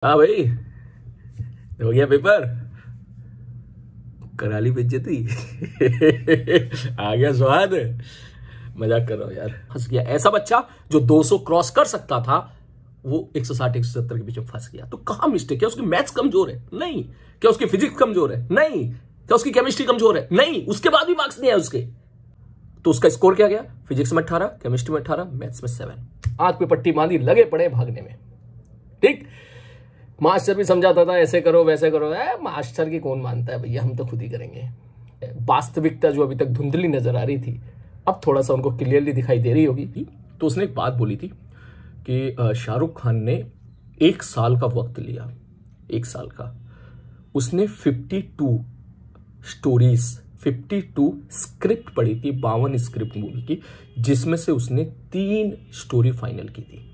हाँ भाई, हो गया पेपर? करा ली बेइज्जती। आ गया स्वाद। मजाक कर रहा हूं यार, फंस गया ऐसा बच्चा जो 200 क्रॉस कर सकता था, वो 160 170 के पीछे फंस गया। तो कहां मिस्टेक? क्या उसकी मैथ्स कमजोर है? नहीं। क्या उसकी फिजिक्स कमजोर है? नहीं। क्या उसकी केमिस्ट्री कमजोर है? नहीं। उसके बाद भी मार्क्स नहीं आए उसके। तो उसका स्कोर क्या गया? फिजिक्स में 18, केमिस्ट्री में 18, मैथ्स में 7। आंख पे पट्टी बांधी, लगे पड़े भागने में। ठीक, मास्टर भी समझाता था ऐसे करो वैसे करो। मास्टर की कौन मानता है भैया, हम तो खुद ही करेंगे। वास्तविकता जो अभी तक धुंधली नजर आ रही थी, अब थोड़ा सा उनको क्लियरली दिखाई दे रही होगी। तो उसने एक बात बोली थी कि शाहरुख खान ने 1 साल का वक्त लिया, 1 साल का। उसने 52 स्टोरीज, 52 स्क्रिप्ट पढ़ी थी, 52 स्क्रिप्ट मूवी की, जिसमें से उसने 3 स्टोरी फाइनल की थी।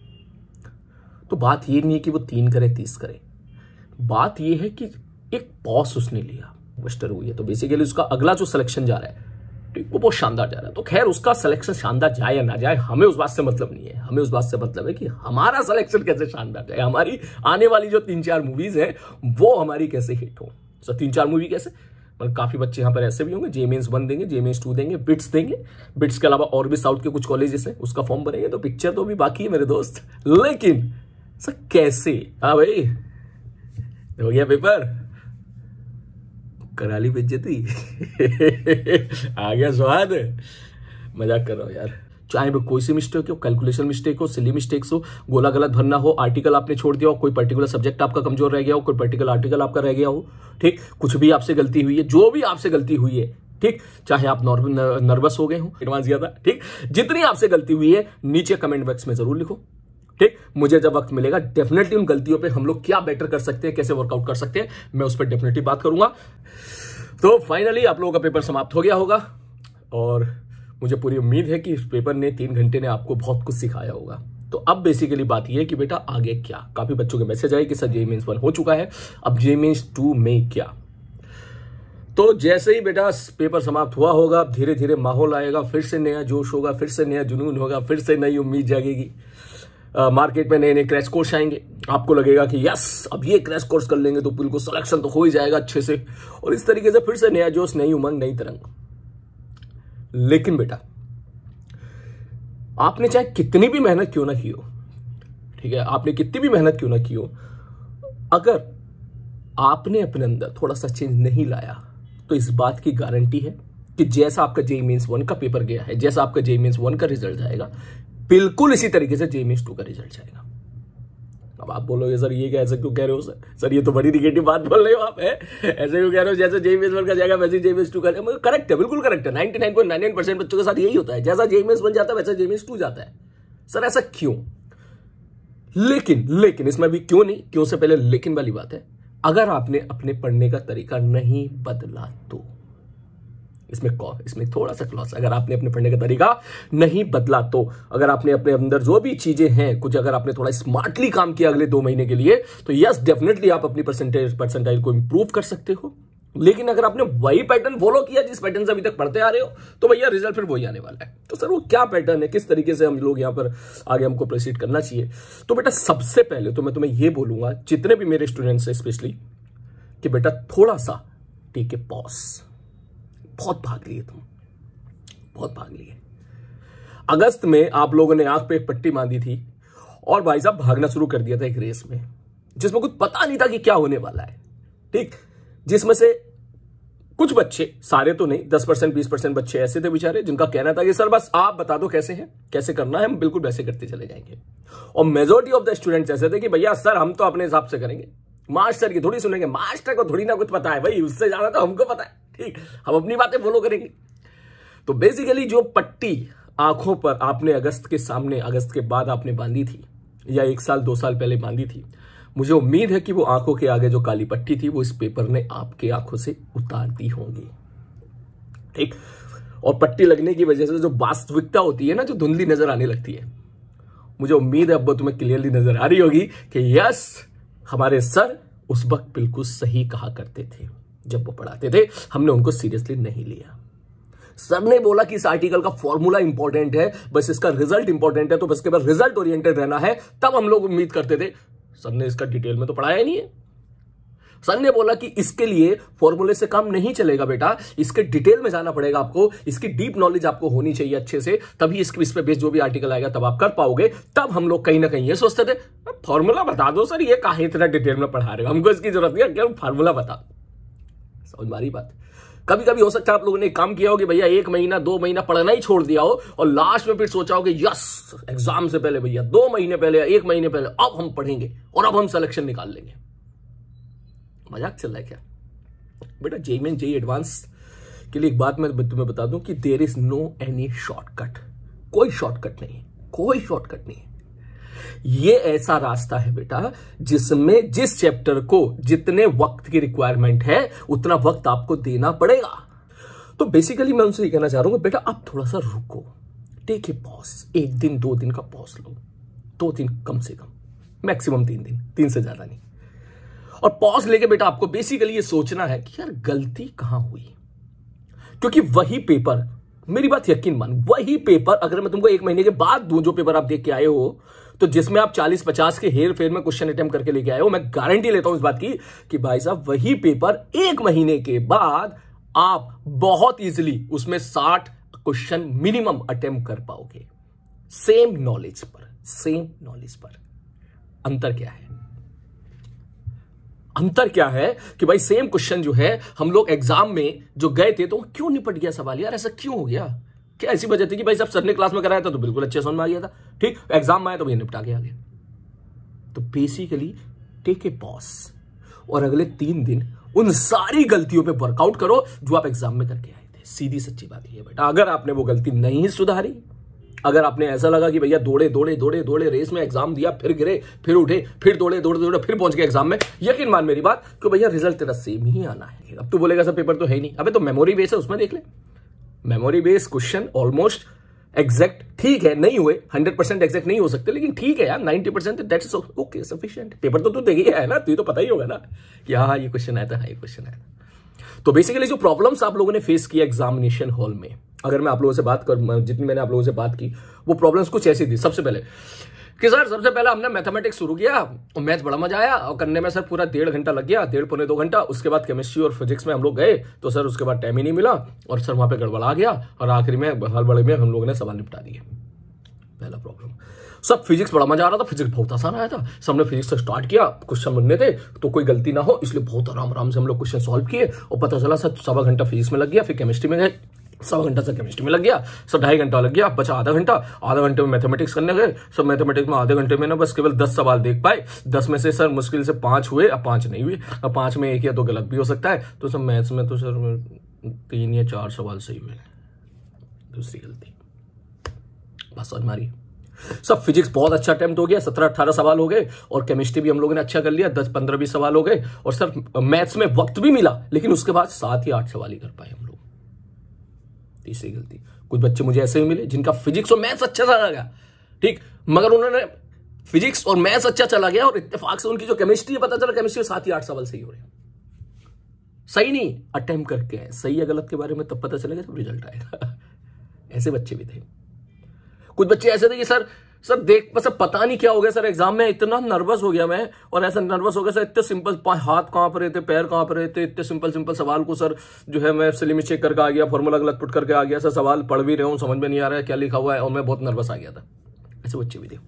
तो बात ये नहीं है कि वो 3 करे 30 करे, बात ये है कि एक पॉज उसने लिया, बस्टर हुई है। तो बेसिकली उसका अगला जो सिलेक्शन जा रहा है, ठीक, वो बहुत शानदार जा रहा है। तो खैर, उसका सिलेक्शन शानदार जाए या ना जाए, हमें उस बात से मतलब नहीं है। हमें उस बात से मतलब है कि हमारा सिलेक्शन कैसे शानदार जाए, हमारी आने वाली जो 3-4 मूवीज है वो हमारी कैसे हिट हो। सो 3-4 मूवी कैसे, मतलब काफी बच्चे यहाँ पर ऐसे भी होंगे, जेमेंस 1 देंगे, जेमेंस 2 देंगे, बिट्स देंगे, बिट्स के अलावा और भी साउथ के कुछ कॉलेजेस हैं, उसका फॉर्म भरेंगे। तो पिक्चर तो अभी बाकी है मेरे दोस्त, लेकिन सर कैसे? हाँ भाई, हो गया पेपर? करा ली बेइज्जती। आ गया स्वाद। मजाक कर रहा हूं यार। चाहे वो कोई सी मिस्टेक हो, कैलकुलेशन मिस्टेक हो, सिली मिस्टेक्स हो, गोला गलत भरना हो, आर्टिकल आपने छोड़ दिया हो, कोई पर्टिकुलर सब्जेक्ट आपका कमजोर रह गया हो, कोई पर्टिकुलर आर्टिकल आपका रह गया हो, ठीक, कुछ भी आपसे गलती हुई है, जो भी आपसे गलती हुई है, ठीक, चाहे आप नर्वस हो गए हो, एडवांस किया था, ठीक, जितनी आपसे गलती हुई है नीचे कमेंट बॉक्स में जरूर लिखो। ठीक, मुझे जब वक्त मिलेगा डेफिनेटली उन गलतियों पे हम लोग क्या बेटर कर सकते हैं, कैसे वर्कआउट कर सकते हैं, मैं उस पर डेफिनेटली बात करूंगा। तो फाइनली आप लोगों का पेपर समाप्त हो गया होगा और मुझे पूरी उम्मीद है कि इस पेपर ने 3 घंटे ने आपको बहुत कुछ सिखाया होगा। तो अब बेसिकली बात यह है कि बेटा आगे क्या। काफी बच्चों के मैसेज आए कि सर जेईई मेंस 1 हो चुका है, अब जेईई मेंस 2 में क्या। तो जैसे ही बेटा पेपर समाप्त हुआ होगा, धीरे धीरे माहौल आएगा, फिर से नया जोश होगा, फिर से नया जुनून होगा, फिर से नई उम्मीद जागेगी। मार्केट में नए नए क्रैश कोर्स आएंगे, आपको लगेगा कि यस अब ये क्रैश कोर्स कर लेंगे तो बिल्कुल सिलेक्शन तो हो ही जाएगा अच्छे से, और इस तरीके से फिर से नया जोश, नई उमंग, नई तरंग। लेकिन बेटा आपने चाहे कितनी भी मेहनत क्यों ना की हो, ठीक है, आपने कितनी भी मेहनत क्यों ना की हो, अगर आपने अपने अंदर थोड़ा सा चेंज नहीं लाया तो इस बात की गारंटी है कि जैसा आपका जेईई मेंस 1 का पेपर गया है, जैसा आपका जेईई मेंस 1 का रिजल्ट जाएगा, बिल्कुल इसी तरीके से जेईई मेंस 2 का रिजल्ट जाएगा। अब आप बोलोगे सर ये क्या, ऐसे क्यों कह रहे हो सर ये तो बड़ी निगेटिव बात बोल रहे हो आप, है ऐसे क्यों कह रहे हो, जैसे जेईई मेंस 1 का जाएगा वैसे जेईई मेंस 2 का जाएगा। करेक्ट है, बिल्कुल करेक्ट है। 99.99% बच्चों के साथ यही होता है, जैसा जेईई मेंस 1 जाता है वैसा जेईई मेंस 2 जाता है। सर ऐसा क्यों? लेकिन इसमें भी क्यों नहीं, क्यों से पहले लेकिन वाली बात है, अगर आपने अपने पढ़ने का तरीका नहीं बदला तो, इसमें थोड़ा सा क्लॉज, अगर आपने अपने पढ़ने का तरीका नहीं बदला तो, अगर आपने अपने अंदर जो भी चीजें हैं कुछ, अगर आपने थोड़ा स्मार्टली काम किया अगले 2 महीने के लिए, तो यस डेफिनेटली आप अपनी परसेंटाइल को इंप्रूव कर सकते हो। लेकिन अगर आपने वही पैटर्न फॉलो किया जिस पैटर्न से अभी तक पढ़ते आ रहे हो, तो भैया रिजल्ट फिर वही आने वाला है। तो सर वो क्या पैटर्न है, किस तरीके से हम लोग यहाँ पर आगे हमको प्रोसीड करना चाहिए? तो बेटा सबसे पहले तो मैं तुम्हें ये बोलूंगा, जितने भी मेरे स्टूडेंट्स हैं स्पेशली, कि बेटा थोड़ा सा टेक ए पॉज। बहुत भाग लिए तुम, बहुत भाग लिए। अगस्त में आप लोगों ने आंख पे एक पट्टी बांधी थी और भाई साहब भागना शुरू कर दिया था एक रेस में, जिसमें कुछ पता नहीं था कि क्या होने वाला है, ठीक, जिसमें से कुछ बच्चे, सारे तो नहीं, 10% 20% बच्चे ऐसे थे बेचारे जिनका कहना था कि सर बस आप बता दो कैसे है, कैसे करना है, हम बिल्कुल वैसे करते चले जाएंगे। और मेजॉरिटी ऑफ द स्टूडेंट्स ऐसे थे कि भैया सर हम तो अपने हिसाब से करेंगे, मास्टर की थोड़ी सुनेंगे, मास्टर को थोड़ी ना कुछ पता है भाई, उससे ज्यादा तो हमको पता है, ठीक, हम अपनी बातें फॉलो करेंगे। तो बेसिकली जो पट्टी आंखों पर आपने अगस्त के सामने, अगस्त के बाद आपने बांधी थी, या 1 साल 2 साल पहले बांधी थी, मुझे उम्मीद है कि वो आंखों के आगे जो काली पट्टी थी वो इस पेपर ने आपके आंखों से उतार दी होंगी, ठीक। और पट्टी लगने की वजह से जो वास्तविकता होती है ना, जो धुंधली नजर आने लगती है, मुझे उम्मीद है अब वो तुम्हें क्लियरली नजर आ रही होगी कि यस हमारे सर उस वक्त बिल्कुल सही कहा करते थे। जब वो पढ़ाते थे हमने उनको सीरियसली नहीं लिया। सर ने बोला कि इस आर्टिकल का फॉर्मूला इंपॉर्टेंट है, बस इसका रिजल्ट इंपॉर्टेंट है, तो बस के बाद रिजल्ट ओरिएंटेड रहना है, तब हम लोग उम्मीद करते थे सर ने इसका डिटेल में तो पढ़ाया नहीं है। सर ने बोला कि इसके लिए फॉर्मूले से काम नहीं चलेगा बेटा, इसके डिटेल में जाना पड़ेगा आपको, इसकी डीप नॉलेज आपको होनी चाहिए अच्छे से, तभी इस पे बेस जो भी आर्टिकल आएगा तब आप कर पाओगे। तब हम लोग कहीं ना कहीं ये सोचते थे फॉर्मूला बता दो सर, ये काहे इतना डिटेल में पढ़ा रहे हो, हमको इसकी जरूरत नहीं है, फॉर्मूला बता। समझ मारी बात। कभी कभी हो सकता है आप लोगों ने काम किया हो कि भैया 1 महीना 2 महीना पढ़ना ही छोड़ दिया हो और लास्ट में फिर सोचा हो कि यस एग्जाम से पहले भैया 2 महीने पहले 1 महीने पहले अब हम पढ़ेंगे और अब हम सिलेक्शन निकाल लेंगे। मजाक चल रहा है क्या बेटा? जेईई मेन जेईई एडवांस के लिए एक बात मैं तुम्हें बता दूं कि there is no any shortcut. कोई शॉर्टकट नहीं है, कोई शॉर्टकट नहीं है। ये ऐसा रास्ता है बेटा जिसमें जिस चैप्टर को जितने वक्त की रिक्वायरमेंट है उतना वक्त आपको देना पड़ेगा। तो बेसिकली मैं उनसे ये कहना चाह रहा हूं बेटा आप थोड़ा सा रुको, टेक ए पॉज, 1 दिन 2 दिन का पॉज लो, 2 दिन कम से कम, मैक्सिमम 3 दिन, 3 से ज्यादा नहीं। और पॉज लेके बेटा आपको बेसिकली ये सोचना है कि यार गलती कहां हुई, क्योंकि वही पेपर, मेरी बात यकीन मान, वही पेपर अगर मैं तुमको 1 महीने के बाद दूं, जो पेपर आप देख के आए हो, तो जिसमें आप 40-50 के हेर फेर में क्वेश्चन अटेम्प्ट करके लेके आए हो, मैं गारंटी लेता हूं इस बात की कि भाई साहब वही पेपर 1 महीने के बाद आप बहुत इजीली उसमें 60 क्वेश्चन मिनिमम अटेम्प्ट कर पाओगे, सेम नॉलेज पर, सेम नॉलेज पर। अंतर क्या है? अंतर क्या है कि भाई सेम क्वेश्चन जो है हम लोग एग्जाम में जो गए थे तो क्यों निपट गया सवाल, यार ऐसा क्यों हो गया? क्या ऐसी वजह थी कि भाई साहब सर ने क्लास में कराया था तो बिल्कुल अच्छे समझ में आ गया था, ठीक, एग्जाम में आया तो भैया निपटा के आ गया। तो बेसिकली टेक ए पॉज और अगले 3 दिन उन सारी गलतियों पे वर्कआउट करो जो आप एग्जाम में करके आए थे। सीधी सच्ची बात यह है बेटा, अगर आपने वो गलती नहीं सुधारी, अगर आपने ऐसा लगा कि भैया दौड़े रेस में एग्जाम दिया, फिर गिरे, फिर उठे, फिर दौड़े फिर पहुंच गए एग्जाम में, यकीन मान मेरी बात कि भैया रिजल्ट तेरा सेम ही आना है। अब तू बोलेगा सर पेपर तो है ही नहीं, अबे तो मेमोरी बेस है, उसमें देख ले, memory base question almost exact ठीक है, नहीं हुए 100% एग्जैक्ट नहीं हो सकते, लेकिन ठीक है यार 90% दैट्स ओके सफिशिएंट। पेपर तो तू देख ही है ना, तुझे तो पता ही होगा ना कि हाँ ये क्वेश्चन आया था, हाँ ये क्वेश्चन आया था। तो बेसिकली जो प्रॉब्लम्स आप लोगों ने फेस किया एग्जामिनेशन हॉल में, अगर मैं आप लोगों से बात कर, जितनी मैंने आप लोगों से बात की वो प्रॉब्लम्स कुछ ऐसी थी। सबसे पहले कि सर सबसे पहले हमने मैथमेटिक्स शुरू किया और मैथ्स बड़ा मजा आया और करने में सर पूरा 1.5 घंटा लग गया, 1.5 पौने 2 घंटा। उसके बाद केमिस्ट्री और फिजिक्स में हम लोग गए तो सर उसके बाद टाइम ही नहीं मिला और सर वहां पे गड़बड़ा गया और आखिरी में हड़बड़ी में हम लोगों ने सवाल निपटा दिए। पहला प्रॉब्लम। सब फिजिक्स बड़ा मजा आ रहा था, फिजिक्स बहुत आसान आया था, सबने फिजिक्स से स्टार्ट किया, क्वेश्चन बनने थे तो कोई गलती ना हो इसलिए बहुत आराम से हम लोग क्वेश्चन सॉल्व किए और पता चला सर 1.25 घंटा फिजिक्स में लग गया, फिर केमिस्ट्री में गए 1.25 घंटा से केमिस्ट्री में लग गया, सर 2.5 घंटा लग गया, बचा आधा घंटे में मैथमेटिक्स करने गए। सब मैथमेटिक्स में आधे घंटे में ना बस केवल 10 सवाल देख पाए, 10 में से सर मुश्किल से 5 हुए, अब 5 नहीं हुए, अब 5 में 1 या 2 गलत भी हो सकता है। तो सर मैथ्स में तो सर 3 या 4 सवाल सही हुए, दूसरी गलती बस हमारी। सब फिजिक्स बहुत अच्छा अटेम्प्ट हो गया, 17-18 सवाल हो गए और केमिस्ट्री भी हम लोगों ने अच्छा कर लिया, 10-15-20 सवाल हो गए और सर मैथ्स में वक्त भी मिला लेकिन उसके बाद 7 या 8 सवाल ही कर पाए हम लोग। तीसरी गलती, कुछ बच्चे मुझे ऐसे भी मिले जिनका फिजिक्स और मैथ्स अच्छा चला गया, ठीक, मगर उन्होंने फिजिक्स और मैथ्स अच्छा चला गया और इत्तेफाक से उनकी जो केमिस्ट्री है पता चला केमिस्ट्री में 7 या 8 सवाल सही हो रहे हैं। सही नहीं, अटेम्प्ट करके हैं, सही या गलत के बारे में तब पता चलेगा जब रिजल्ट आएगा। ऐसे बच्चे भी थे। कुछ बच्चे ऐसे थे कि सर देख बस पता नहीं क्या हो गया सर, एग्जाम में इतना नर्वस हो गया मैं, और ऐसा नर्वस हो गया सर, इतने सिंपल हाथ कांप रहे थे, पैर कांप रहे थे, इतने सिंपल सवाल को सर जो है मैं सिली मिस्टेक करके आ गया, फॉर्मूला गलत पुट करके आ गया, सर सवाल पढ़ भी रहा हूं समझ में नहीं आ रहा है क्या लिखा हुआ है और मैं बहुत नर्वस आ गया था। ऐसे बच्चे भी थे,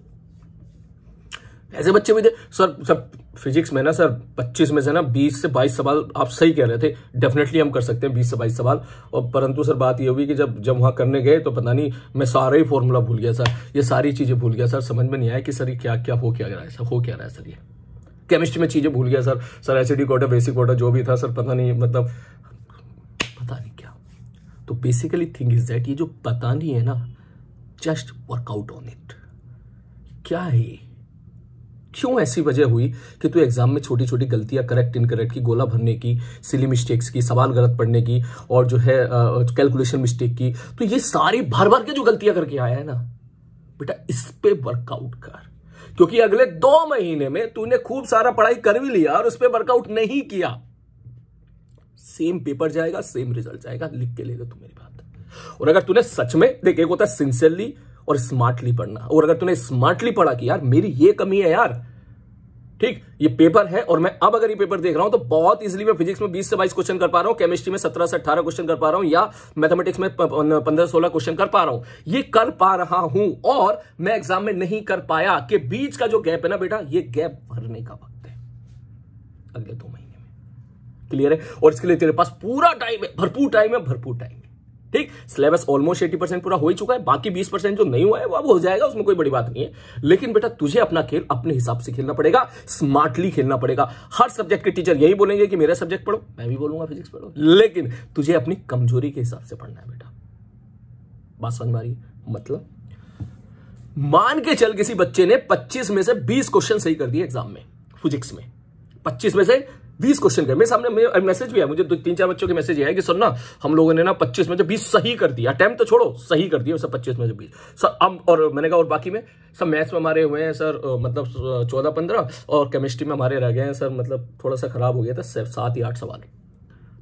ऐसे बच्चे भी थे। सर फिजिक्स में ना सर 25 में से ना 20 से 22 सवाल आप सही कह रहे थे, डेफिनेटली हम कर सकते हैं 20 से 22 सवाल, और परंतु सर बात ये हुई कि जब वहां करने गए तो पता नहीं मैं सारा ही फॉर्मूला भूल गया सर, ये सारी चीजें भूल गया सर, समझ में नहीं आया कि सर ये क्या क्या हो क्या रहा है सर, हो क्या रहा है सर। ये केमिस्ट्री में चीजें भूल गया sir acidic water basic water जो भी था सर पता नहीं, मतलब पता नहीं क्या। तो बेसिकली थिंग इज दैट ये जो पता नहीं है ना, जस्ट वर्कआउट ऑन इट। क्या है, क्यों ऐसी वजह हुई कि तू एग्जाम में छोटी छोटी गलतियां, करेक्ट इनकरेक्ट की, गोला भरने की, सिली मिस्टेक्स की, सवाल गलत पढ़ने की और जो है कैलकुलेशन मिस्टेक की, तो ये सारी भर भर के जो गलतियां करके आया है ना बेटा, इस पे वर्कआउट कर, क्योंकि अगले 2 महीने में तूने खूब सारा पढ़ाई कर भी लिया और उस पर वर्कआउट नहीं किया, सेम पेपर जाएगा, सेम रिजल्ट जाएगा, लिख के ले लो तू मेरी बात। और अगर तूने सच में, देख, एक होता है सिंसियरली और स्मार्टली पढ़ना, और अगर तूने स्मार्टली पढ़ा कि यार मेरी ये कमी है यार, ठीक, ये पेपर है और मैं अब अगर ये पेपर देख रहा हूं तो बहुत इजीली मैं फिजिक्स में 20 से 22 क्वेश्चन कर पा रहा हूं, केमिस्ट्री में 17 से 18 क्वेश्चन कर पा रहा हूं, या मैथमेटिक्स में 15-16 क्वेश्चन कर पा रहा हूं। ये कर पा रहा हूं और मैं एग्जाम में नहीं कर पाया कि बीच का जो गैप है ना बेटा, ये गैप भरने का वक्त है अगले 2 महीने में। क्लियर है? और इसके लिए तेरे पास पूरा टाइम है, भरपूर टाइम है, भरपूर टाइम है। ठीक, सिलेबस ऑलमोस्ट 80% पूरा हो ही चुका है, बाकी 20% जो नहीं हुआ है वो अब हो जाएगा, उसमें कोई बड़ी बात नहीं है। लेकिन बेटा तुझे अपना खेल अपने हिसाब से खेलना पड़ेगा, स्मार्टली खेलना पड़ेगा। हर सब्जेक्ट के टीचर यही बोलेंगे कि मेरा सब्जेक्ट पढ़ो, मैं भी बोलूंगा फिजिक्स पढ़ो, लेकिन तुझे अपनी कमजोरी के हिसाब से पढ़ना है बेटा। बात समझ में आ रही है? मतलब मान के चल किसी बच्चे ने 25 में से 20 क्वेश्चन सही कर दिए एग्जाम में, फिजिक्स में 25 में से 20 क्वेश्चन कर, मेरे सामने मैसेज भी है, मुझे 2-3-4 बच्चों के मैसेज है कि सर ना हम लोगों ने ना 25 में से 20 सही कर दिया, अटेम्प्ट तो छोड़ो, सही कर दिया सब 25 में से 20 सर। अब और मैंने कहा और बाकी में सब मैथ्स में हमारे हुए हैं सर मतलब 14-15, और केमिस्ट्री में हमारे रह गए हैं सर मतलब थोड़ा सा खराब हो गया था 7 या 8 सवाल।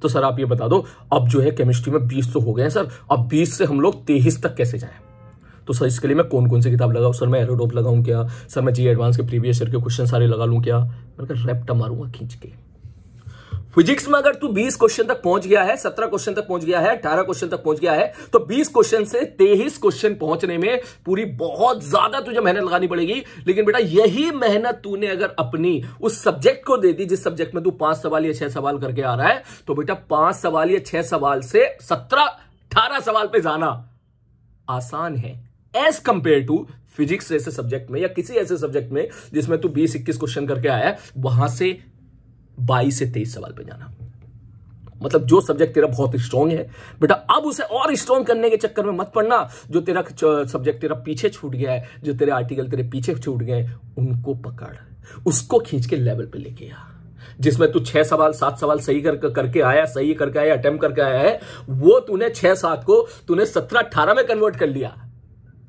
तो सर आप ये बता दो, अब जो है केमिस्ट्री में 20 तो हो गए हैं सर, अब 20 से हम लोग 23 तक कैसे जाएं? तो सर इसके लिए मैं कौन कौन सी किताब लगाऊं? सर मैं एरोडोप लगाऊं क्या? सर मैं जी एडवांस के प्रीवियस ईयर के क्वेश्चन सारे लगा लूं क्या? मैंने कहा रैप्टा मारूंगा खींच के। फिजिक्स में अगर तू 20 क्वेश्चन तक पहुंच गया है, 17 क्वेश्चन तक पहुंच गया है, 18 क्वेश्चन तक पहुंच गया है, तो 20 क्वेश्चन से 23 क्वेश्चन पहुंचने में पूरी बहुत ज्यादा तुझे मेहनत लगानी पड़ेगी। लेकिन बेटा यही मेहनत तूने अगर अपनी उस सब्जेक्ट को दे दी जिस सब्जेक्ट में तू 5 सवाल या 6 सवाल करके आ रहा है, तो बेटा 5 सवाल या 6 सवाल से 17-18 सवाल पे जाना आसान है एज कंपेयर टू फिजिक्स जैसे सब्जेक्ट में या किसी ऐसे सब्जेक्ट में जिसमें तू 20-21 क्वेश्चन करके आया है, वहां से 22 से 23 सवाल पे जाना। मतलब जो सब्जेक्ट तेरा बहुत स्ट्रांग है बेटा, अब उसे और स्ट्रांग करने के चक्कर में मत पड़ना। जो तेरा सब्जेक्ट तेरा पीछे छूट गया है, जो तेरे आर्टिकल तेरे पीछे छूट गए, उनको पकड़, उसको खींच के लेवल पे लेके आ। जिसमें तू 6 सवाल 7 सवाल सही करके आया, सही करके आया, अटेम्प्ट करके आया है, वो तूने 6-7 को तूने 17-18 में कन्वर्ट कर लिया।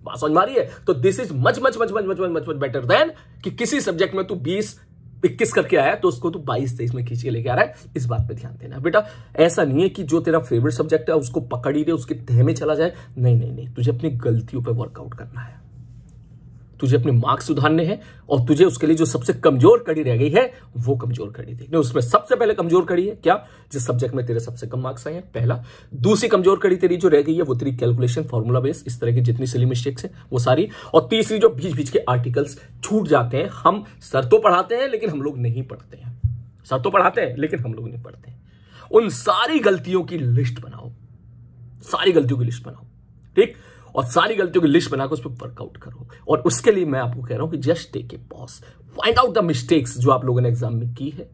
बात समझ में आ रही है? तो this is much much much much much much much better than कि किसी सब्जेक्ट में तू 20-21 करके आया तो उसको तू 22-23 में खींच के लेके आ रहा है। इस बात पे ध्यान देना बेटा। ऐसा नहीं है कि जो तेरा फेवरेट सब्जेक्ट है उसको पकड़ ही दे, उसके तह में चला जाए। नहीं नहीं नहीं, तुझे अपनी गलतियों पे वर्कआउट करना है, तुझे अपने मार्क्स सुधारने हैं, और तुझे उसके लिए जो सबसे कमजोर कड़ी रह गई है वो कमजोर कड़ी देखनी। उसमें सबसे पहले कमजोर कड़ी है क्या? जिस सब्जेक्ट में तेरे सबसे कम मार्क्स आए हैं, पहला। दूसरी कमजोर कड़ी तेरी जो रह गई है वो तेरी कैलकुलेशन, फॉर्मूला बेस, इस तरह की जितनी सिली मिस्टेक्स हैं वो सारी। और तीसरी जो बीच बीच के आर्टिकल्स छूट जाते हैं। हम सर तो पढ़ाते हैं लेकिन हम लोग नहीं पढ़ते हैं, सर तो पढ़ाते हैं लेकिन हम लोग नहीं पढ़ते हैं। उन सारी गलतियों की लिस्ट बनाओ, सारी गलतियों की लिस्ट बनाओ, ठीक, और सारी गलतियों की लिस्ट बनाकर उस पर वर्कआउट करो। और उसके लिए मैं आपको कह रहा हूं कि just take a pause, find out the mistakes जो आप लोगों ने एग्जाम में की है।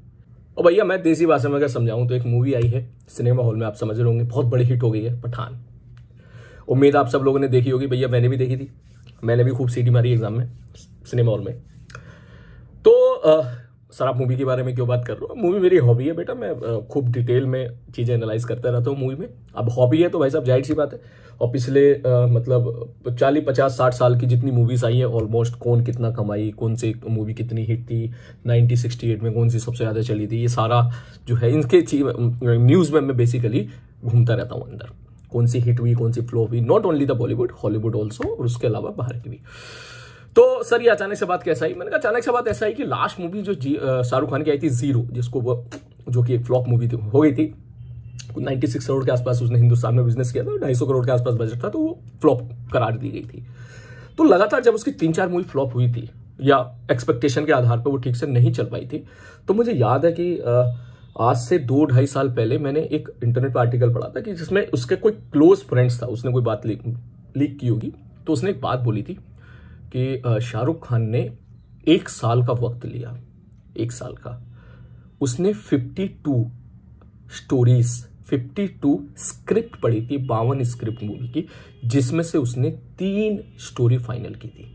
और भैया मैं देसी भाषा में अगर समझाऊं तो एक मूवी आई है सिनेमा हॉल में, आप समझ रहे होंगे, बहुत बड़ी हिट हो गई है, पठान। उम्मीद आप सब लोगों ने देखी होगी। भैया मैंने भी देखी थी, मैंने भी खूब सीटी मारी एग्जाम में सिनेमा हॉल में। तो सर आप मूवी के बारे में क्यों बात कर रहे हो? मूवी मेरी हॉबी है बेटा, मैं खूब डिटेल में चीज़ें एनालाइज करता रहता हूँ मूवी में। अब हॉबी है तो भाई साहब जाहिर सी बात है। और पिछले मतलब 40-50-60 साल की जितनी मूवीज़ आई है ऑलमोस्ट, कौन कितना कमाई, कौन सी मूवी कितनी हिट थी, 1968 में कौन सी सबसे ज़्यादा चली थी, ये सारा जो है इनके न्यूज़ में मैं बेसिकली घूमता रहता हूँ अंदर। कौन सी हिट हुई, कौन सी फ्लॉप हुई, not only the Bollywood, Hollywood also, और उसके अलावा बाहर की भी। तो सर ये अचानक से बात कैसा आई? मैंने कहा अचानक से बात ऐसा है कि लास्ट मूवी जो शाहरुख खान की आई थी जीरो, जिसको वो जो कि एक फ्लॉप मूवी हो गई थी, 96 करोड़ के आसपास उसने हिंदुस्तान में बिजनेस किया था, 250 करोड़ के आसपास बजट था, तो वो फ्लॉप करार दी गई थी। तो लगातार जब उसकी 3-4 मूवी फ्लॉप हुई थी या एक्सपेक्टेशन के आधार पर वो ठीक से नहीं चल पाई थी, तो मुझे याद है कि आज से 2-2.5 साल पहले मैंने एक इंटरनेट पर आर्टिकल पढ़ा था कि जिसमें उसके कोई क्लोज फ्रेंड्स था, उसने कोई बात लीक की होगी, तो उसने एक बात बोली थी कि शाहरुख खान ने 1 साल का वक्त लिया, 1 साल का, उसने 52 स्टोरीज, 52 स्क्रिप्ट पढ़ी थी, 52 स्क्रिप्ट मूवी की, जिसमें से उसने 3 स्टोरी फाइनल की थी।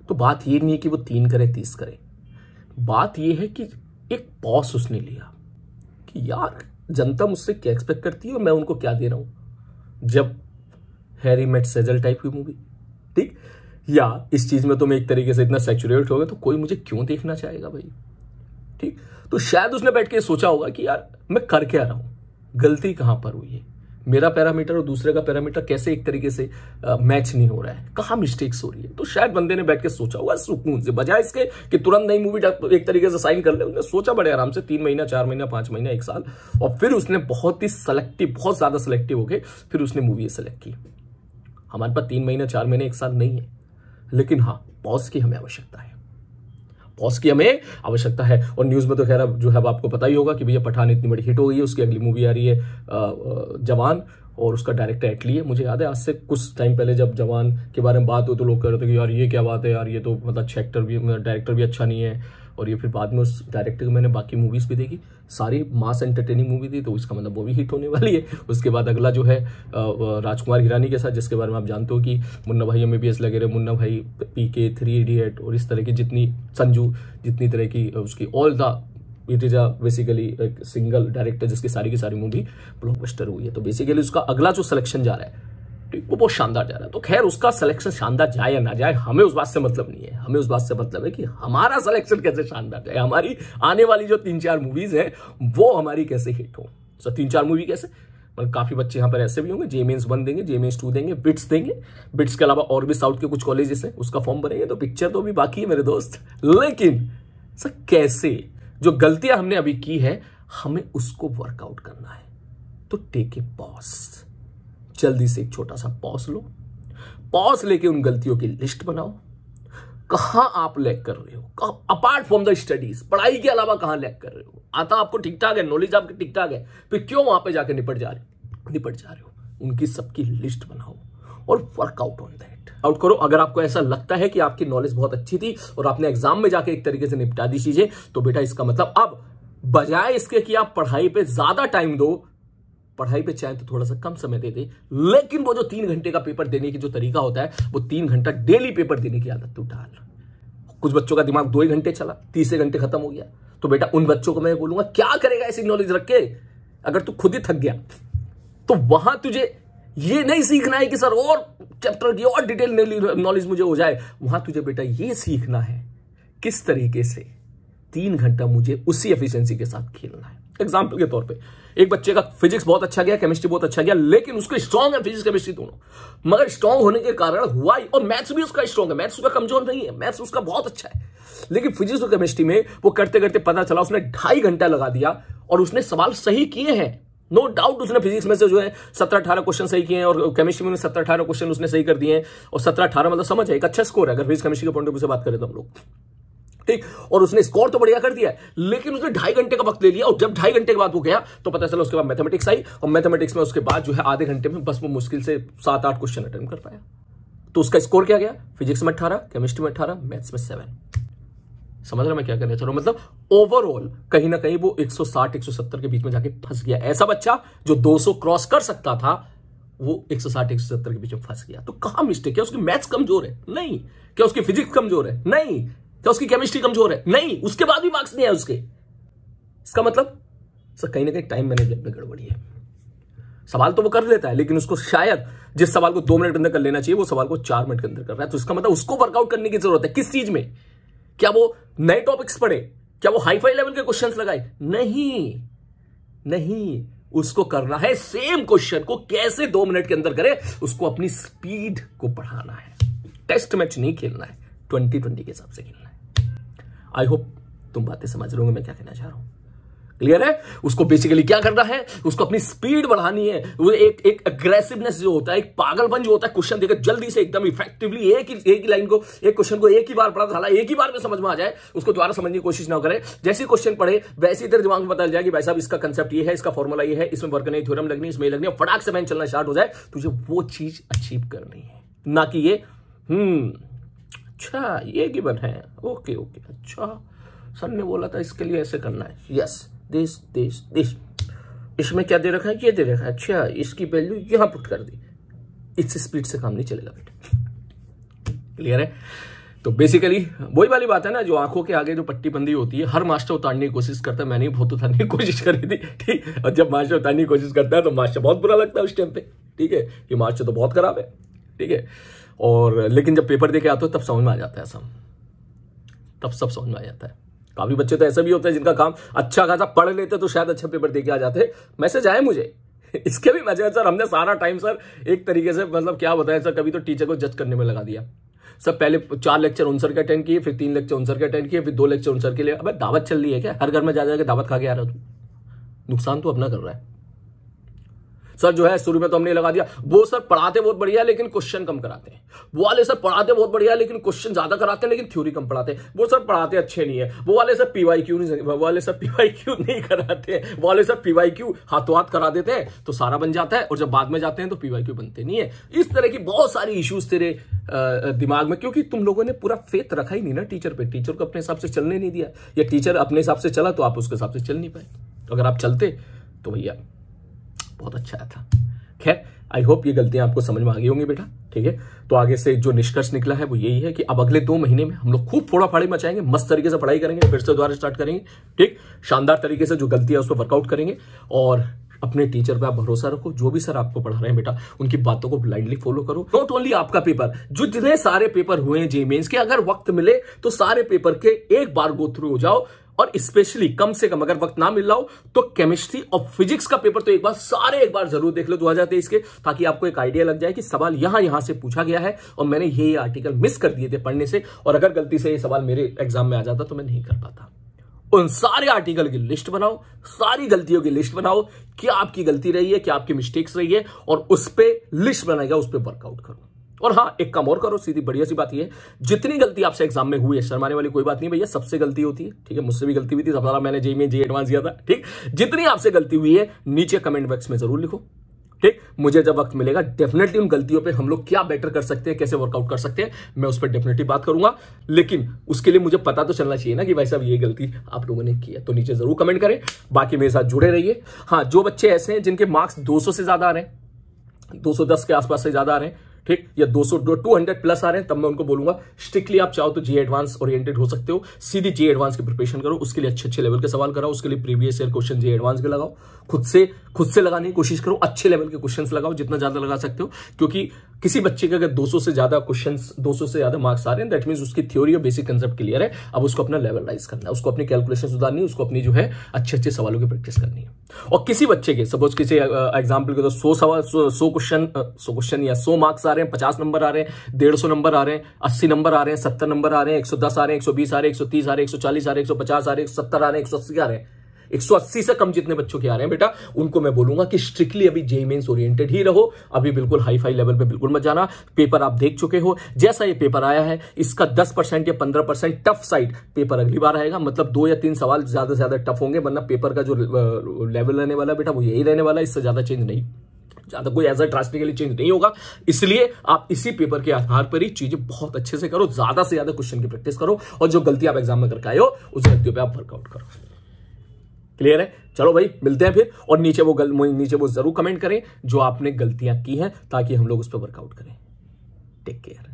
तो बात ये नहीं है कि वो 3 करे 30 करे, बात ये है कि एक पॉज उसने लिया कि यार जनता मुझसे क्या एक्सपेक्ट करती है और मैं उनको क्या दे रहा हूं। जब हैरी मेट सेजल टाइप की मूवी, ठीक, या इस चीज में तो मैं एक तरीके से इतना सैचुरेट हो गया तो कोई मुझे क्यों देखना चाहेगा भाई, ठीक। तो शायद उसने बैठ के सोचा होगा कि यार मैं कर क्या रहा हूं, गलती कहां पर हुई है, मेरा पैरामीटर और दूसरे का पैरामीटर कैसे एक तरीके से मैच नहीं हो रहा है, कहाँ मिस्टेक्स हो रही है। तो शायद बंदे ने बैठ के सोचा होगा सुकून से, बजाय इसके कि तुरंत नई मूवी एक तरीके से साइन कर ले, उसने सोचा बड़े आराम से 3 महीना 4 महीना 5 महीना 1 साल, और फिर उसने बहुत ही सेलेक्टिव, बहुत ज्यादा सेलेक्टिव होके फिर उसने मूवी सेलेक्ट की। हमारे पास 3 महीना 4 महीने 1 साल नहीं है, लेकिन हाँ पॉज की हमें आवश्यकता है, पॉज की हमें आवश्यकता है। और न्यूज में तो खैर जो है आपको पता ही होगा कि भैया पठान इतनी बड़ी हिट हो गई है, उसकी अगली मूवी आ रही है जवान, और उसका डायरेक्टर एटली है। मुझे याद है आज से कुछ टाइम पहले जब जवान के बारे में बात हो तो लोग कह रहे थे कि यार ये क्या बात है यार, ये तो मतलब अच्छा एक्टर भी, डायरेक्टर भी अच्छा नहीं है। और ये फिर बाद में उस डायरेक्टर की मैंने बाकी मूवीज भी देखी, सारी मास एंटरटेनिंग मूवी थी, तो इसका मतलब वो भी हिट होने वाली है। उसके बाद अगला जो है राजकुमार हिरानी के साथ, जिसके बारे में आप जानते हो कि मुन्ना भाई MBBS लगे रहे, मुन्ना भाई PK, 3 इडियट और इस तरह की जितनी संजू, जितनी तरह की उसकी all the it is basically एक सिंगल डायरेक्टर जिसकी सारी की सारी मूवी ब्लॉकबस्टर हुई है। तो बेसिकली उसका अगला जो सिलेक्शन जा रहा है वो बहुत शानदार जा रहा है। तो खैर उसका सिलेक्शन शानदार जाए या ना जाए, हमें उस बात से मतलब नहीं है, हमें उस बात से मतलब है कि हमारा सिलेक्शन कैसे शानदार जाए, हमारी आने वाली जो 3-4 मूवीज है वो हमारी कैसे हिट हो। तो 3-4 मूवी कैसे, मतलब काफी बच्चे यहाँ पर ऐसे भी होंगे JMAINS 1 देंगे, JMAINS 2 देंगे, बिट्स देंगे, बिट्स के अलावा और भी साउथ के कुछ कॉलेजेस हैं उसका फॉर्म भरेंगे। तो पिक्चर तो अभी बाकी है मेरे दोस्त, लेकिन सर कैसे जो गलतियां हमने अभी की है हमें उसको वर्कआउट करना है। तो टेक ए पॉज, जल्दी से एक छोटा सा पॉज लो, पॉज लेके उन गलतियों की लिस्ट बनाओ, कहां आप लैग कर रहे हो, अपार्ट फ्रॉम द स्टडीज, पढ़ाई के अलावा कहां लैग कर रहे हो। आता आपको ठीक ठाक है, नॉलेज आपकी ठीक ठाक है, फिर क्यों वहां पे जाके निपट जा रहे हो। उनकी सबकी लिस्ट बनाओ और वर्कआउट ऑन दैट आउट करो। अगर आपको ऐसा लगता है कि आपकी नॉलेज बहुत अच्छी थी और आपने एग्जाम में जाके एक तरीके से निपटा दी चीजें, तो बेटा इसका मतलब अब बजाय इसके कि आप पढ़ाई पे ज्यादा टाइम दो, पढ़ाई पे चाहे तो थोड़ा सा कम समय दे दे, लेकिन वो जो 3 घंटे का पेपर देने की जो तरीका होता है वो 3 घंटा डेली पेपर देने की आदत तो डाल। कुछ बच्चों का दिमाग 2 ही घंटे चला, 30 घंटे खत्म हो गया। तो बेटा उन बच्चों को मैं बोलूंगा क्या करेगा ऐसी नॉलेज रख के, अगर तू खुद ही थक गया तो वहां तुझे ये नहीं सीखना है कि सर और चैप्टर की और डिटेल नॉलेज मुझे हो जाए। वहां तुझे बेटा ये सीखना है किस तरीके से 3 घंटा मुझे उसी एफिशिएंसी के साथ खेलना है। एग्जाम्पल के तौर पे एक बच्चे का फिजिक्स बहुत अच्छा गया, केमिस्ट्री बहुत अच्छा गया, लेकिन उसको स्ट्रॉन्ग है फिजिक्स केमिस्ट्री दोनों, मगर स्ट्रॉन्ग होने के कारण हुआ ही, और मैथ्स भी उसका स्ट्रॉन्ग है, मैथ्स उसका कमजोर नहीं है, मैथ्स उसका बहुत अच्छा है, लेकिन फिजिक्स और केमिस्ट्री में वो करते करते पता चला उसने 2.5 घंटा लगा दिया और उसने सवाल सही किए हैं। नो डाउट उसने फिजिक्स में से जो है 17-18 क्वेश्चन सही किए हैं और केमिस्ट्री में 17-18 क्वेश्चन उसने सही कर दिए हैं, और 17-18 मतलब समझ है एक अच्छा स्कोर है अगर फिजिक्स केमिस्ट्री के पॉइंट ऑफ व्यू से बात करें तो हम लोग, ठीक। और उसने स्कोर तो बढ़िया कर दिया है, लेकिन उसने 2.5 घंटे का वक्त ले लिया, और जब 2.5 घंटे के बाद वो गया तो पता चला उसके बाद मैथमेटिक्स आई, और मैथमेटिक्स में उसके बाद जो है आधे घंटे में बस वो मुश्किल से 7-8 क्वेश्चन अटेम्प्ट कर पाया। तो उसका स्कोर क्या गया, फिजिक्स में 18, केमिस्ट्री में 18, मैथ्स में 7। समझ रहे मैं क्या करना चाह रहा हूं, मतलब ओवरऑल कहीं ना कहीं वो 160-170 के बीच में जाके फंस गया। ऐसा बच्चा जो 200 क्रॉस कर सकता था वो 160-170 के बीच में फंस गया। तो कहां मिस्टेक है, उसकी मैथ्स कमजोर है नहीं, क्या उसकी फिजिक्स कमजोर है नहीं, क्या उसकी केमिस्ट्री कमजोर है नहीं, उसके बाद भी मार्क्स नहीं है उसके। इसका मतलब सर कहीं ना कहीं टाइम मैनेजमेंट में गड़बड़ी है। सवाल तो वो कर लेता है, लेकिन उसको शायद जिस सवाल को 2 मिनट के अंदर कर लेना चाहिए वो सवाल को 4 मिनट के अंदर कर रहा है। तो इसका मतलब उसको वर्कआउट करने की जरूरत है। किस चीज में, क्या वो नए टॉपिक्स पढ़े, क्या वो हाई फाई लेवल के क्वेश्चंस लगाए, नहीं, उसको करना है सेम क्वेश्चन को कैसे 2 मिनट के अंदर करे, उसको अपनी स्पीड को बढ़ाना है। टेस्ट मैच नहीं खेलना है, 2020 के हिसाब से खेलना है। आई होप तुम बातें समझ रहे होगे मैं क्या कहना चाह रहा हूं, क्लियर है। उसको बेसिकली क्या करना है, उसको अपनी स्पीड बढ़ानी है। वो एक अग्रेसिवनेस जो होता है, एक पागलपन जो होता है, क्वेश्चन देकर जल्दी से एकदम इफेक्टिवली एक ही लाइन को, एक क्वेश्चन को एक ही बार पढ़ा था, एक ही बार में समझ में आ जाए, उसको दोबारा समझने की कोशिश ना करे। जैसे क्वेश्चन पढ़े वैसे ही तेरे दिमाग में पता चल जाए कि भाई साहब इसका कंसेप्ट ये है, इसका फॉर्मूला ये है, इसमें वर्कनी थ्योरम लगनी, इसमें लगनी, फटाक से मैन चलना स्टार्ट हो जाए। तुझे वो चीज अचीव करनी है, ना कि ये अच्छा ये गिवन है, ओके अच्छा सर ने बोला था इसके लिए ऐसे करना है, यस दिस इसमें क्या दे रखा है, ये दे रखा है, अच्छा इसकी वैल्यू यहां पुट कर दी। इससे स्पीड से काम नहीं चलेगा बेटा, क्लियर है। तो बेसिकली वही वाली बात है ना, जो आंखों के आगे जो पट्टी बंदी होती है, हर मास्टर उतारने की कोशिश करता है। मैंने भी बहुत उतारने की कोशिश करी थी, ठीक। और जब मास्टर उतारने की कोशिश करता है तो मास्टर बहुत बुरा लगता है उस टाइम पे, ठीक है, कि मास्टर तो बहुत खराब है, ठीक है। और लेकिन जब पेपर देके आते हो तब समझ में आ जाता है सब, तब सब समझ में आ जाता है। काफी बच्चे तो ऐसे भी होते हैं जिनका काम अच्छा खासा पढ़ लेते तो शायद अच्छा पेपर देके आ जाते। मैसेज आए मुझे इसके भी मजे हैं सर। हमने सारा टाइम सर एक तरीके से मतलब क्या बताया सर, कभी तो टीचर को जज करने में लगा दिया सर। पहले 4 लेक्चर उन सर के अटेंड किए, फिर 3 लेक्चर उन सर के अटेंड किए, फिर 2 लेक्चर उन सर के लिए। अबे दावत चल रही है क्या? हर घर में जा जाकर दावत खा के आ रहा तू, नुकसान तो अपना कर रहा है सर। जो है शुरू में तो हमने लगा दिया वो सर पढ़ाते बहुत बढ़िया लेकिन क्वेश्चन कम कराते हैं, वो वाले सर पढ़ाते बहुत बढ़िया लेकिन क्वेश्चन ज्यादा कराते हैं लेकिन थ्योरी कम पढ़ाते हैं, वो सर पढ़ाते अच्छे नहीं है, वो वाले सर पीवाईक्यू नहीं, वो वाले सर पीवाईक्यू नहीं कराते हैं, वो वाले सर पीवाईक्यू हाथों हाथ करा देते हैं तो सारा बन जाता है, और जब बाद में जाते हैं तो पीवाईक्यू बनते नहीं है। इस तरह की बहुत सारी इश्यूज तेरे दिमाग में, क्योंकि तुम लोगों ने पूरा फेथ रखा ही नहीं ना टीचर पे, टीचर को अपने हिसाब से चलने नहीं दिया, या टीचर अपने हिसाब से चला तो आप उसके हिसाब से चल नहीं पाए। अगर आप चलते तो भैया बहुत अच्छा था। खैर आई होप ये गलतियां आपको समझ में आ गई होंगी बेटा, ठीक है। तो आगे से जो निष्कर्ष निकला है वो यही है कि अब अगले 2 महीने में हम लोग खूब फोड़ा फाड़ी मचाएंगे, मस्त तरीके से पढ़ाई करेंगे, फिर से दोबारा स्टार्ट करेंगे, ठीक। शानदार तरीके से जो गलतियां उस पर वर्कआउट करेंगे, और अपने टीचर पे आप भरोसा रखो। जो भी सर आपको पढ़ा रहे हैं बेटा, उनकी बातों को ब्लाइंडली फॉलो करो। नॉट ओनली आपका पेपर, जो जितने सारे पेपर हुए हैं जेईई मेंस के, अगर वक्त मिले तो सारे पेपर के एक बार गो थ्रू हो जाओ, और स्पेशली कम से कम अगर वक्त ना मिल रहा हो तो केमिस्ट्री और फिजिक्स का पेपर तो एक बार जरूर देख लो 2023 के, ताकि आपको एक आइडिया लग जाए कि सवाल यहां से पूछा गया है और मैंने ये आर्टिकल मिस कर दिए थे पढ़ने से, और अगर गलती से ये सवाल मेरे एग्जाम में आ जाता तो मैं नहीं कर पाता। उन सारे आर्टिकल की लिस्ट बनाओ, सारी गलतियों की लिस्ट बनाओ, क्या आपकी गलती रही है, क्या आपकी मिस्टेक्स रही है, और उस पर लिस्ट बनाएगा, उस पर वर्कआउट करो। और हाँ, एक काम और करो, सीधी बढ़िया सी बात ये है, जितनी गलती आपसे एग्जाम में हुई है, शर्माने वाली कोई बात नहीं भैया, सबसे गलती होती है, ठीक है। मुझसे भी गलती हुई थी, सबसे मैंने जेईई में जेईई एडवांस दिया था, ठीक। जितनी आपसे गलती हुई है नीचे कमेंट बॉक्स में जरूर लिखो, ठीक। मुझे जब वक्त मिलेगा डेफिनेटली उन गलतियों पे हम लोग क्या बेटर कर सकते हैं, कैसे वर्कआउट कर सकते हैं, मैं उस पर डेफिनेटली बात करूंगा। लेकिन उसके लिए मुझे पता तो चलना चाहिए ना कि भाई साहब ये गलती आप लोगों ने की है, तो नीचे जरूर कमेंट करें। बाकी मेरे साथ जुड़े रहिए। हाँ, जो बच्चे ऐसे हैं जिनके मार्क्स 200 से ज्यादा आ रहे हैं, 210 के आसपास से ज्यादा आ रहे हैं, ठीक, या 200 प्लस आ रहे हैं, तब मैं उनको बोलूंगा स्ट्रिक्टली आप चाहो तो जेईई एडवांस ओरिएंटेड हो सकते हो, सीधी जेईई एडवांस की प्रिपरेशन करो, उसके लिए अच्छे लेवल के सवाल कराओ, उसके लिए previous year question JEE advance के लगाओ, खुद से लगाने की कोशिश करो, अच्छे लेवल के क्वेश्चंस लगाओ, जितना ज्यादा लगा सकते हो, क्योंकि किसी बच्चे के अगर 200 से ज्यादा क्वेश्चंस, 200 से ज्यादा मार्क्स आ रहे हैं, दैट मींस उसकी थ्योरी और बेसिक कंसेप्ट क्लियर है। अब उसको अपना लेवल राइज करना है, उसको अपनी कैलकुलेशन सुधारनी है, उसको अपनी जो है अच्छे सवालों की प्रैक्टिस करनी है। और किसी बच्चे के सपोज किसी एग्जाम्पल के तो 100 सवाल 100 क्वेश्चन या 100 मार्क्स आ रहे हैं, 50 नंबर आ रहे हैं, 150 नंबर आ रहे हैं, 80 नंबर आ रहे हैं, 70 नंबर आ रहे हैं, 110 आ रहे हैं, 120 आ रहे हैं, 130 आ रहे हैं, 140 आ रहे हैं, 150 आ रहे हैं, 170 आ रहे हैं, 180 आ रहे हैं, 180 से कम जितने बच्चों के आ रहे हैं बेटा, उनको मैं बोलूंगा कि स्ट्रिक्टली अभी जेईई मेंस ओरिएंटेड ही रहो। अभी बिल्कुल हाई फाई लेवल पे बिल्कुल मत जाना। पेपर आप देख चुके हो, जैसा ये पेपर आया है इसका 10% या 15% टफ साइड पेपर अगली बार आएगा, मतलब 2 या 3 सवाल ज्यादा से ज्यादा टफ होंगे, वरना पेपर का जो लेवल रहने वाला बेटा वो यही रहने वाला है, इससे ज्यादा चेंज नहीं, ज्यादा कोई ऐसा ड्रास्टिकली चेंज नहीं होगा। इसलिए आप इसी पेपर के आधार पर ही चीजें बहुत अच्छे से करो, ज्यादा से ज्यादा क्वेश्चन की प्रैक्टिस करो, और जो गलती आप एग्जाम में करके आए हो उस गलतियों पे आप वर्कआउट करो। क्लियर है? चलो भाई मिलते हैं फिर, और नीचे वो जरूर कमेंट करें जो आपने गलतियां की हैं, ताकि हम लोग उस पर वर्कआउट करें। Take care.